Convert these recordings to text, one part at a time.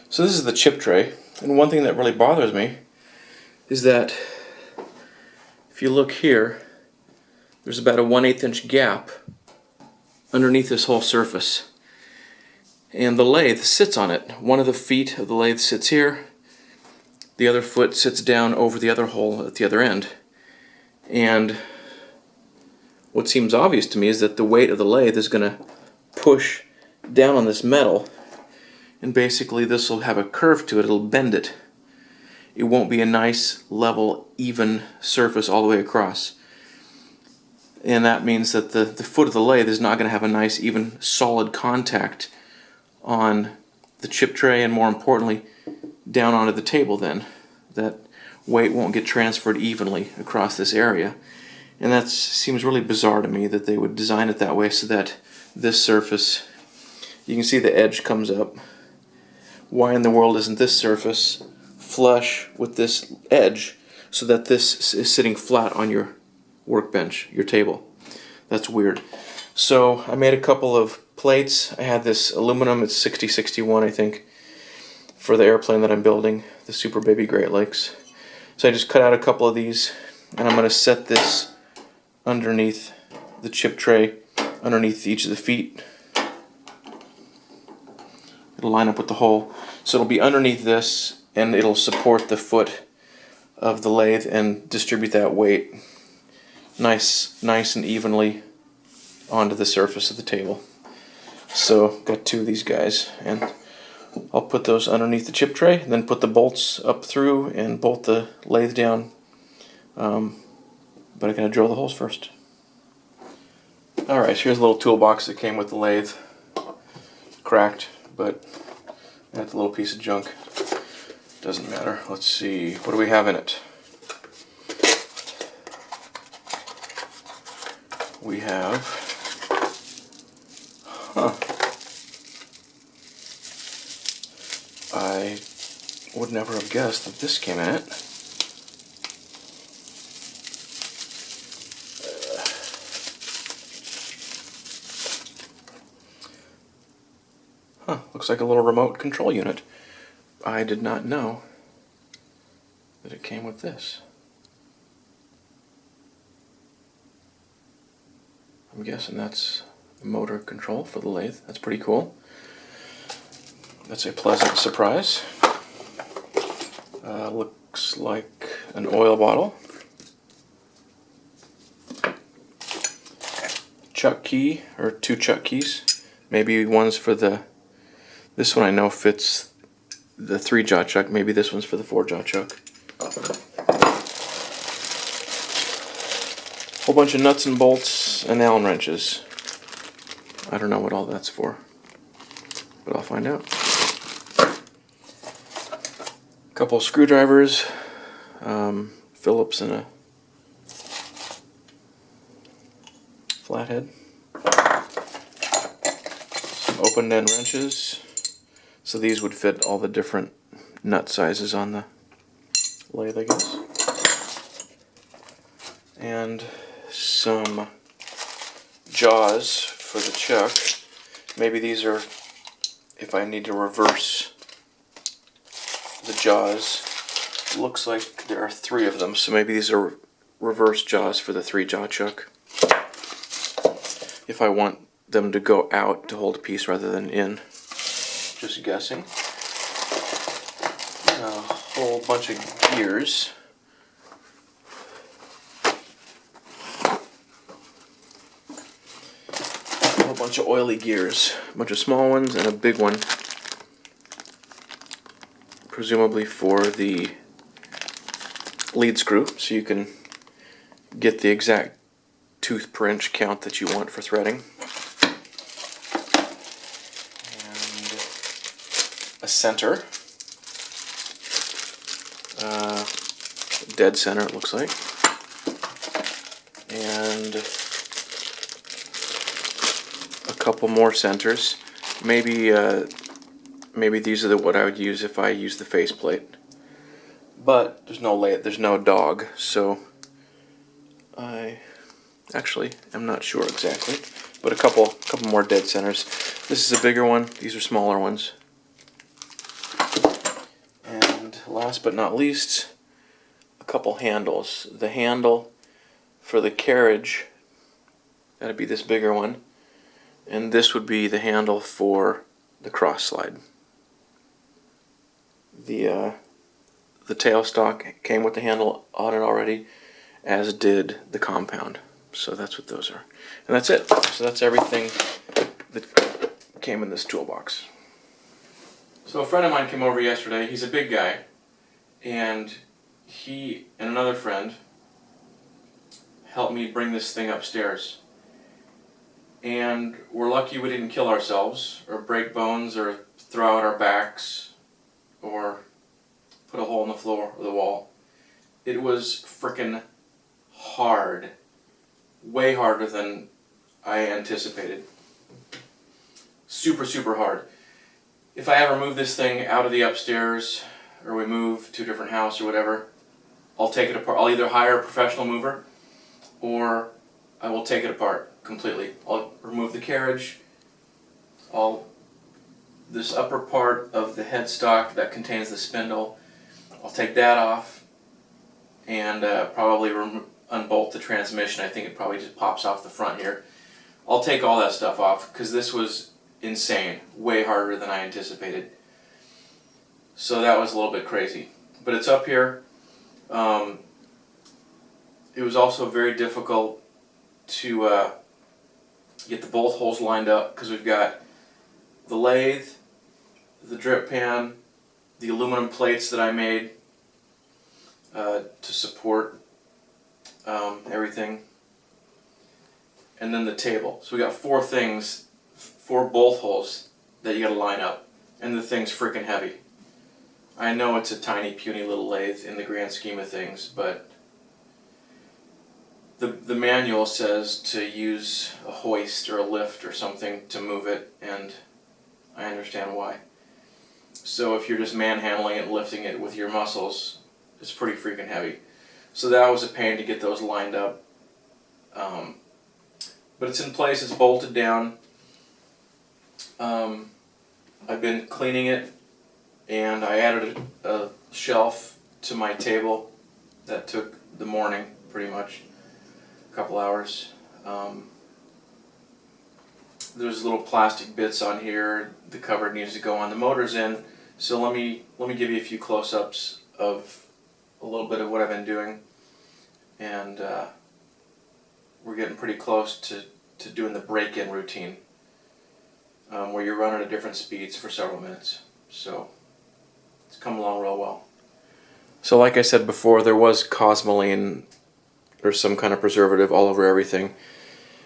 So this is the chip tray, and one thing that really bothers me is that if you look here, there's about a 1/8 inch gap underneath this whole surface. And the lathe sits on it. One of the feet of the lathe sits here, the other foot sits down over the other hole at the other end. And what seems obvious to me is that the weight of the lathe is going to push down on this metal, and basically this will have a curve to it, it'll bend it. It won't be a nice, level, even surface all the way across. And that means that the foot of the lathe is not going to have a nice, even, solid contact on the chip tray, and more importantly, down onto the table then. That weight won't get transferred evenly across this area. And that seems really bizarre to me that they would design it that way, so that this surface, you can see the edge comes up. Why in the world isn't this surface flush with this edge so that this is sitting flat on your workbench, your table? That's weird. So I made a couple of plates. I had this aluminum, it's 6061 I think, for the airplane that I'm building, the Super Baby Great Lakes. So I just cut out a couple of these, and I'm going to set this underneath the chip tray, underneath each of the feet. It'll line up with the hole. So it'll be underneath this, and it'll support the foot of the lathe and distribute that weight nice and evenly onto the surface of the table. So got two of these guys, and I'll put those underneath the chip tray, and then put the bolts up through and bolt the lathe down. But I gotta drill the holes first. Alright, so here's a little toolbox that came with the lathe. Cracked, but that's a little piece of junk. Doesn't matter. Let's see, what do we have in it? We have, I would never have guessed that this came in it. Looks like a little remote control unit. I did not know that it came with this. I'm guessing that's the motor control for the lathe. That's pretty cool. That's a pleasant surprise. Looks like an oil bottle. Chuck key, or two chuck keys. Maybe one's for the... This one I know fits the 3-jaw chuck. Maybe this one's for the 4-jaw chuck. Whole bunch of nuts and bolts and Allen wrenches. I don't know what all that's for, but I'll find out. A couple of screwdrivers, Phillips and a flathead. Some open-end wrenches. So these would fit all the different nut sizes on the lathe, I guess. And some jaws for the chuck. Maybe these are, if I need to reverse the jaws. Looks like there are 3 of them, so maybe these are reverse jaws for the 3-jaw chuck. If I want them to go out to hold a piece rather than in. Just guessing. And a whole bunch of gears. A whole bunch of oily gears. A bunch of small ones and a big one. Presumably for the lead screw, so you can get the exact tooth per inch count that you want for threading. A center, dead center it looks like, and a couple more centers. Maybe these are what I would use if I use the faceplate. But there's no lathe, there's no dog, so I actually am not sure exactly. But a couple more dead centers. This is a bigger one. These are smaller ones. last but not least, a couple handles. The handle for the carriage, that'd be this bigger one, and this would be the handle for the cross slide. The tailstock came with the handle on it already, as did the compound. So that's what those are. And that's it. So that's everything that came in this toolbox. So a friend of mine came over yesterday. He's a big guy, and he and another friend helped me bring this thing upstairs. And we're lucky we didn't kill ourselves or break bones or throw out our backs or put a hole in the floor or the wall. It was frickin' hard. Way harder than I anticipated. Super, super hard. If I ever move this thing out of the upstairs, or we move to a different house or whatever, I'll take it apart. I'll either hire a professional mover, or I will take it apart completely. I'll remove the carriage, this upper part of the headstock that contains the spindle, I'll take that off, and probably unbolt the transmission. I think it probably just pops off the front here. I'll take all that stuff off, because this was insane. Way harder than I anticipated. So that was a little bit crazy. But it's up here. It was also very difficult to get the bolt holes lined up, because we've got the lathe, the drip pan, the aluminum plates that I made to support everything, and then the table. So we got 4 things, 4 bolt holes that you gotta line up, and the thing's freaking heavy. I know it's a tiny, puny little lathe in the grand scheme of things, but the manual says to use a hoist or a lift or something to move it, and I understand why. So if you're just manhandling it, lifting it with your muscles, it's pretty freaking heavy. So that was a pain to get those lined up. But it's in place, it's bolted down. I've been cleaning it, and I added a shelf to my table that took the morning, pretty much, a couple hours. There's little plastic bits on here. The cover needs to go on. The motor's in, so let me give you a few close-ups of a little bit of what I've been doing, and we're getting pretty close to doing the break-in routine, where you're running at different speeds for several minutes. So it's come along real well. So like I said before, there was cosmoline or some kind of preservative all over everything,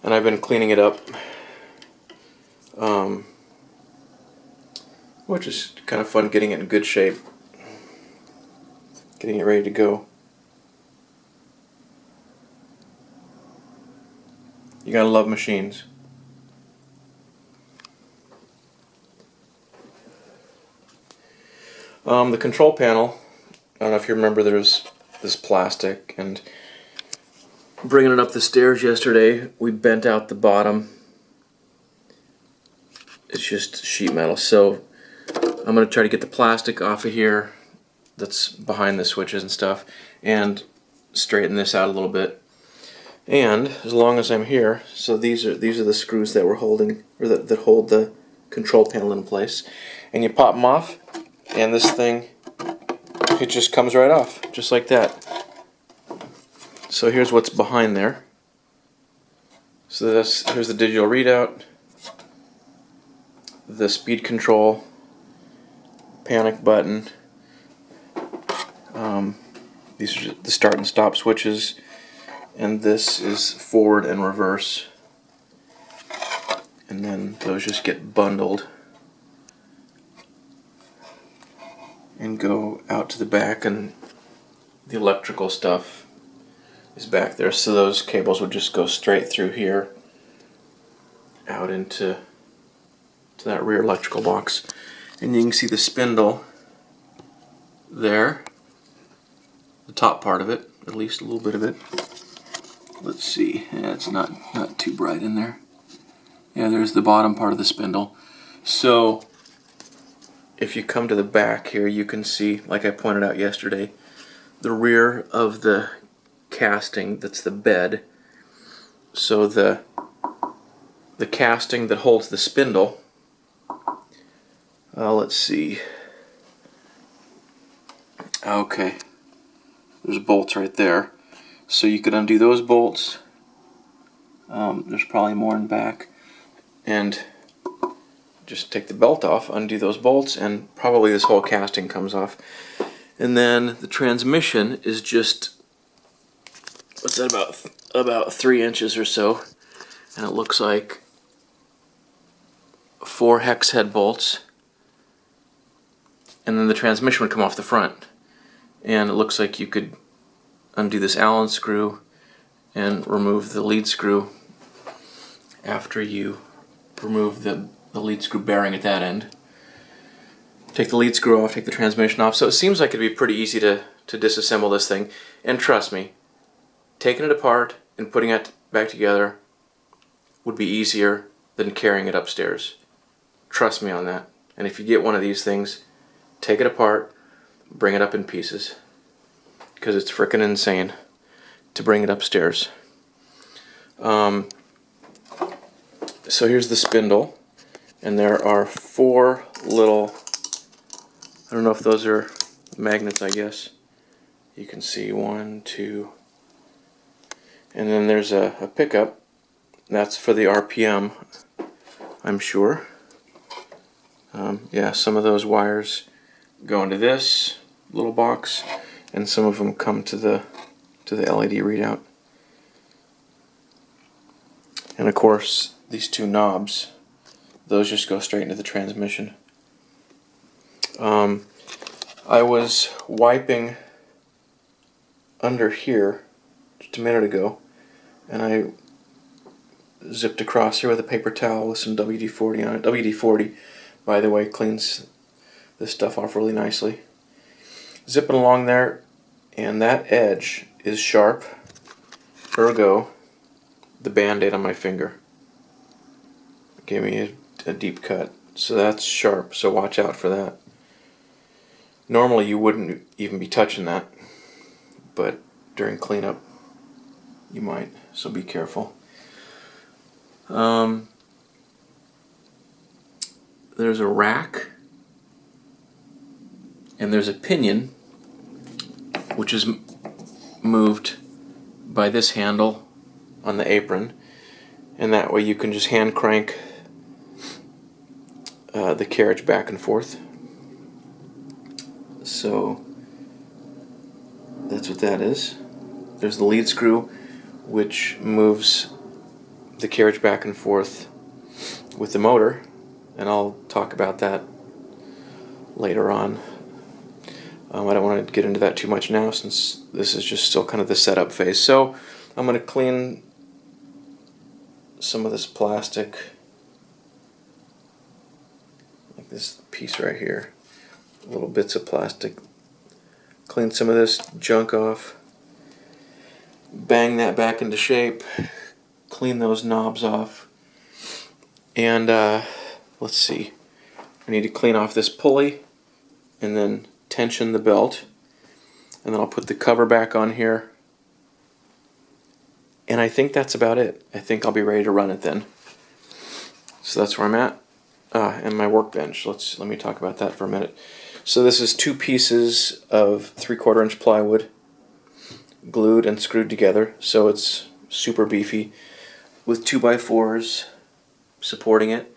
and I've been cleaning it up, which is kind of fun, getting it in good shape, getting it ready to go. You gotta love machines. The control panel, I don't know if you remember, there's this plastic, and bringing it up the stairs yesterday, we bent out the bottom. It's just sheet metal, so I'm going to try to get the plastic off of here that's behind the switches and stuff, and straighten this out a little bit. And as long as I'm here, so these are the screws that we're holding, or that hold the control panel in place, and you pop them off, and this thing, it just comes right off, just like that. So here's what's behind there. So here's the digital readout, the speed control, panic button. These are the start and stop switches, and this is forward and reverse. And then those just get bundled and go out to the back, and the electrical stuff is back there. So those cables would just go straight through here out into that rear electrical box. And you can see the spindle there, the top part of it, at least a little bit of it. Let's see, yeah, it's not too bright in there. Yeah, there's the bottom part of the spindle. So if you come to the back here, you can see, like I pointed out yesterday, the rear of the casting, that's the bed. So the casting that holds the spindle, let's see, okay, there's bolts right there. So you could undo those bolts. There's probably more in back. And just take the belt off, undo those bolts, and probably this whole casting comes off. And then the transmission is just, what's that, about 3 inches or so. And it looks like 4 hex head bolts. And then the transmission would come off the front. And it looks like you could undo this Allen screw and remove the lead screw after you remove the lead screw bearing at that end. Take the lead screw off, take the transmission off. So it seems like it'd be pretty easy to disassemble this thing. And trust me, taking it apart and putting it back together would be easier than carrying it upstairs. Trust me on that. And if you get one of these things, take it apart, bring it up in pieces, because it's frickin' insane to bring it upstairs. So here's the spindle, and there are 4 little, I don't know if those are magnets, I guess. You can see 1, 2, and then there's a pickup. That's for the RPM, I'm sure. Yeah, some of those wires go into this little box, and some of them come to the LED readout. And of course, these 2 knobs, those just go straight into the transmission. I was wiping under here just a minute ago, and I zipped across here with a paper towel with some WD-40 on it. WD-40, by the way, cleans this stuff off really nicely. Zipping along there, and that edge is sharp, ergo the band-aid on my finger gave me a deep cut. So that's sharp, so watch out for that. Normally you wouldn't even be touching that, but during cleanup you might, so be careful. There's a rack, and there's a pinion which is moved by this handle on the apron, and that way you can just hand crank the carriage back and forth. So that's what that is. There's the lead screw, which moves the carriage back and forth with the motor, and I'll talk about that later on. I don't want to get into that too much now, since this is just still kind of the setup phase. So I'm going to clean some of this plastic, like this piece right here, little bits of plastic. Clean some of this junk off, bang that back into shape, clean those knobs off, and let's see, I need to clean off this pulley and then tension the belt, and then I'll put the cover back on here, and I think that's about it. I think I'll be ready to run it then. So that's where I'm at. And my workbench, let me talk about that for a minute. So this is 2 pieces of 3/4 inch plywood glued and screwed together, so it's super beefy, with 2x4s supporting it.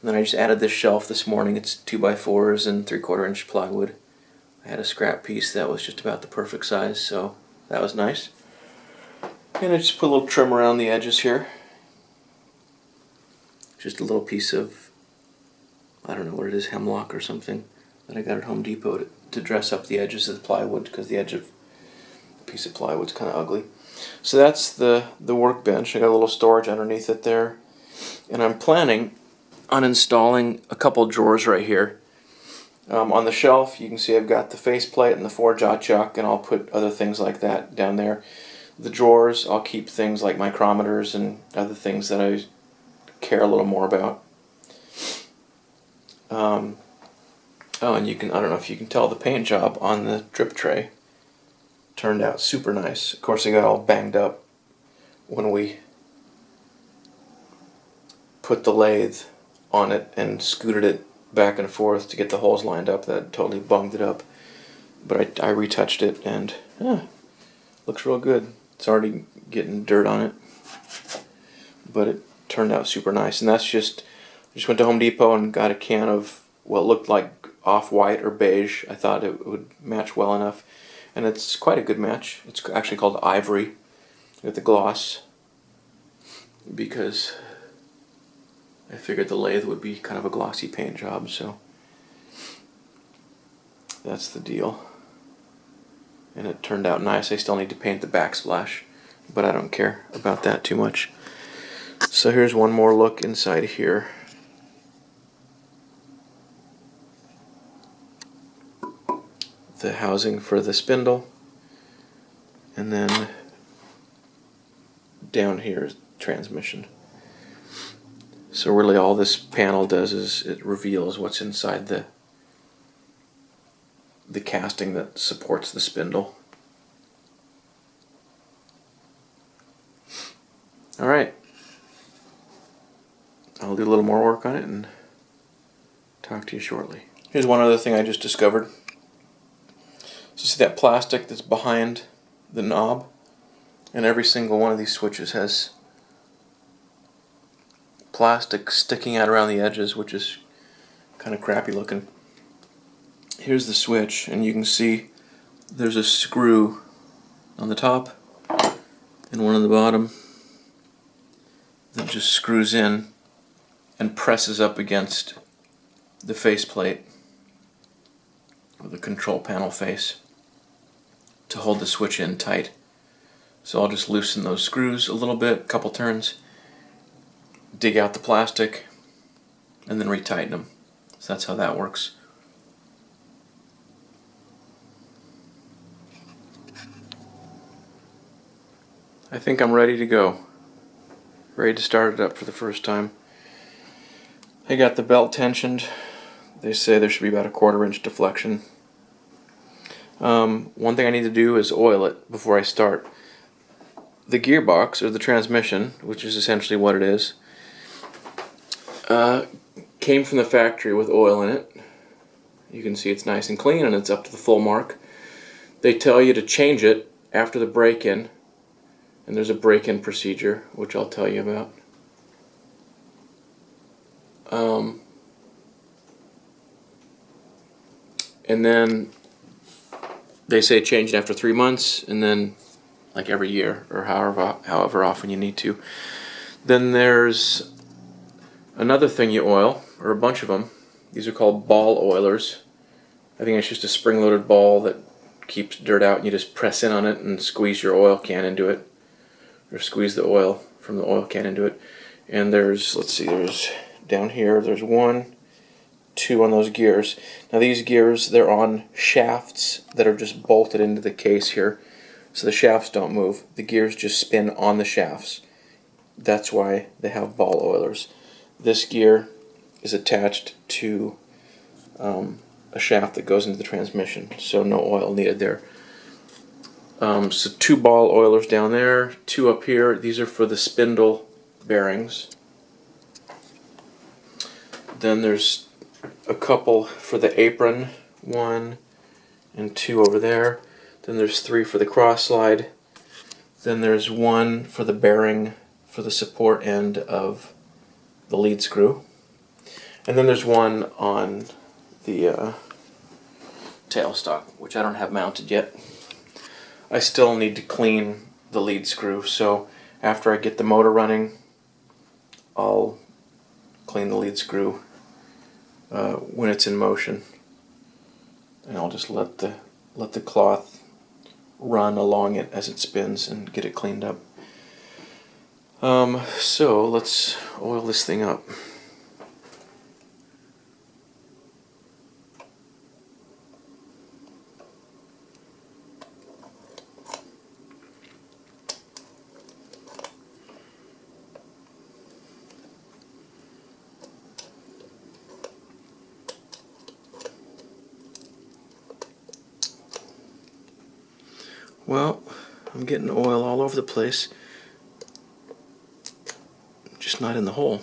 And then I just added this shelf this morning. It's 2x4s and 3/4 inch plywood. I had a scrap piece that was just about the perfect size, so that was nice. And I just put a little trim around the edges here. Just a little piece of, I don't know what it is, hemlock or something that I got at Home Depot to dress up the edges of the plywood, because the edge of the piece of plywood's kind of ugly. So that's the workbench. I got a little storage underneath it there, and I'm planning on installing a couple drawers right here. On the shelf, you can see I've got the faceplate and the 4-jaw chuck, and I'll put other things like that down there. The drawers, I'll keep things like micrometers and other things that I care a little more about. Oh, and you can, I don't know if you can tell, the paint job on the drip tray turned out super nice. Of course, it got all banged up when we put the lathe on it and scooted it back and forth to get the holes lined up. That totally bunged it up. But I retouched it, and looks real good. It's already getting dirt on it, but it turned out super nice. And that's just went to Home Depot and got a can of what looked like off-white or beige. I thought it would match well enough, and it's quite a good match. It's actually called Ivory with the gloss, because I figured the lathe would be kind of a glossy paint job, so that's the deal. And it turned out nice. I still need to paint the backsplash, but I don't care about that too much. So here's one more look inside here. The housing for the spindle, and then down here is transmission. So really all this panel does is it reveals what's inside the casting that supports the spindle. Alright, I'll do a little more work on it and talk to you shortly. Here's one other thing I just discovered. So see that plastic that's behind the knob? And every single one of these switches has plastic sticking out around the edges, which is kind of crappy looking. Here's the switch, and you can see there's a screw on the top and one on the bottom that just screws in and presses up against the faceplate, or the control panel face, to hold the switch in tight. So I'll just loosen those screws a little bit, a couple turns, dig out the plastic, and then retighten them. So that's how that works. I think I'm ready to go. Ready to start it up for the first time. I got the belt tensioned. They say there should be about a 1/4 inch deflection. One thing I need to do is oil it before I start. The gearbox, or the transmission, which is essentially what it is, came from the factory with oil in it. You can see it's nice and clean, and it's up to the full mark. They tell you to change it after the break-in, and there's a break-in procedure, which I'll tell you about. And then they say change it after 3 months, and then like every year, or however often you need to. Then there's another thing you oil, or a bunch of them. These are called ball oilers. I think it's just a spring-loaded ball that keeps dirt out, and you just press in on it and squeeze your oil can into it, or squeeze the oil from the oil can into it. And there's, let's see, there's down here, there's 1, 2 on those gears. Now these gears, they're on shafts that are just bolted into the case here, so the shafts don't move. The gears just spin on the shafts. That's why they have ball oilers. This gear is attached to a shaft that goes into the transmission, so no oil needed there. So 2 ball oilers down there, 2 up here. These are for the spindle bearings. Then there's a couple for the apron, 1 and 2 over there. Then there's 3 for the cross slide. Then there's 1 for the bearing for the support end of the lead screw. And then there's 1 on the tailstock, which I don't have mounted yet. I still need to clean the lead screw, so after I get the motor running, I'll clean the lead screw when it's in motion, and I'll just let the cloth run along it as it spins and get it cleaned up. So let's oil this thing up. Well, I'm getting oil all over the place, just not in the hole.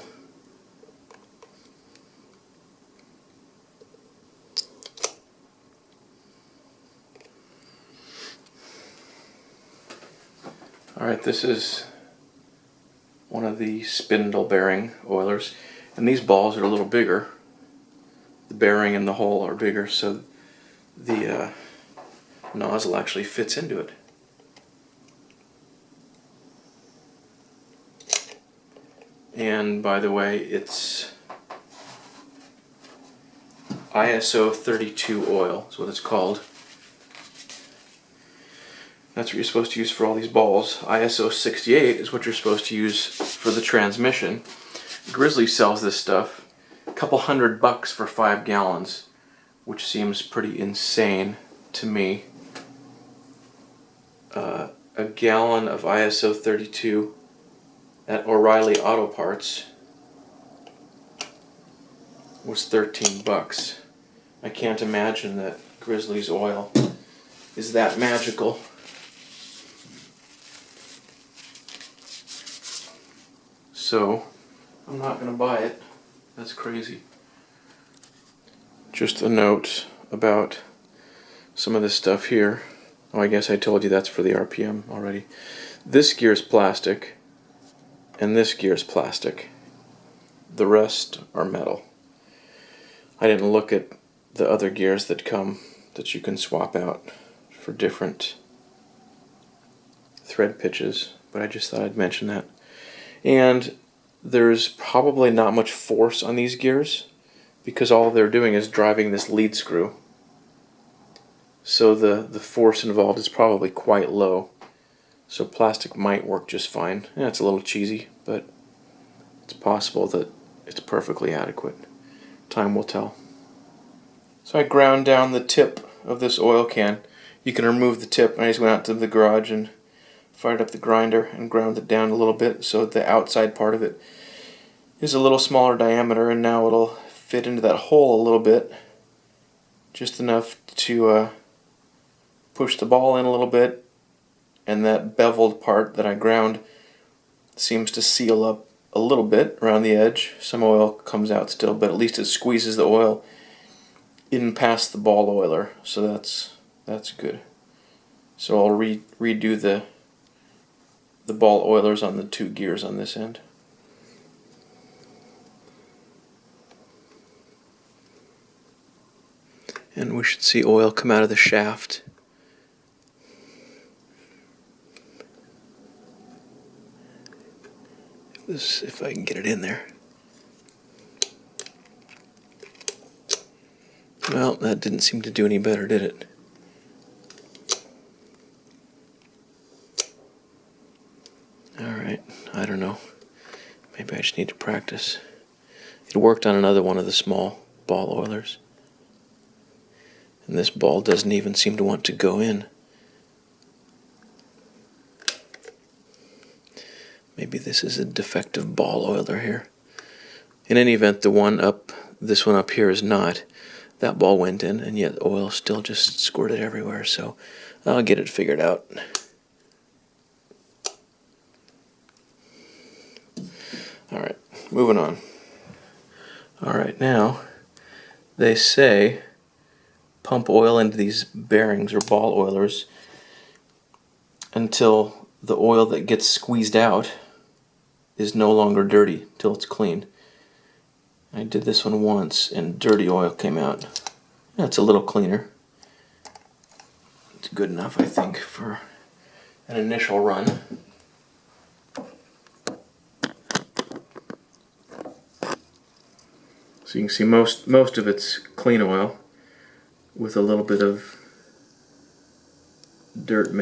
Alright, this is one of the spindle bearing oilers, and these balls are a little bigger. The bearing and the hole are bigger, so the nozzle actually fits into it. And by the way, it's ISO 32 oil is what it's called. That's what you're supposed to use for all these balls. ISO 68 is what you're supposed to use for the transmission. Grizzly sells this stuff, a couple $100 for 5 gallons, which seems pretty insane to me. A gallon of ISO 32 at O'Reilly Auto Parts was $13. I can't imagine that Grizzly's oil is that magical. So, I'm not going to buy it. That's crazy. Just a note about some of this stuff here. Oh, I guess I told you that's for the RPM already. This gear is plastic, and this gear is plastic. The rest are metal. I didn't look at the other gears that come that you can swap out for different thread pitches, but I just thought I'd mention that. And there's probably not much force on these gears because all they're doing is driving this lead screw. So the force involved is probably quite low. So plastic might work just fine. Yeah, it's a little cheesy, but it's possible that it's perfectly adequate. Time will tell. So I ground down the tip of this oil can. You can remove the tip. I just went out to the garage and fired up the grinder and ground it down a little bit so the outside part of it is a little smaller diameter, and now it'll fit into that hole a little bit, just enough to push the ball in a little bit, and that beveled part that I ground seems to seal up a little bit around the edge. Some oil comes out still, but at least it squeezes the oil in past the ball oiler, so that's good. So I'll redo the ball oilers on the 2 gears on this end. And we should see oil come out of the shaft. If I can get it in there. Well, that didn't seem to do any better, did it? Alright, I don't know. Maybe I just need to practice. It worked on another one of the small ball oilers. And this ball doesn't even seem to want to go in. Maybe this is a defective ball oiler here. In any event, this one up here is not. That ball went in, and yet oil still just squirted everywhere, so I'll get it figured out. Alright, moving on. Alright, now they say pump oil into these bearings or ball oilers until the oil that gets squeezed out is no longer dirty, till it's clean. I did this one once and dirty oil came out. That's a little cleaner. It's good enough, I think, for an initial run. So you can see most of it's clean oil with a little bit of dirt mixed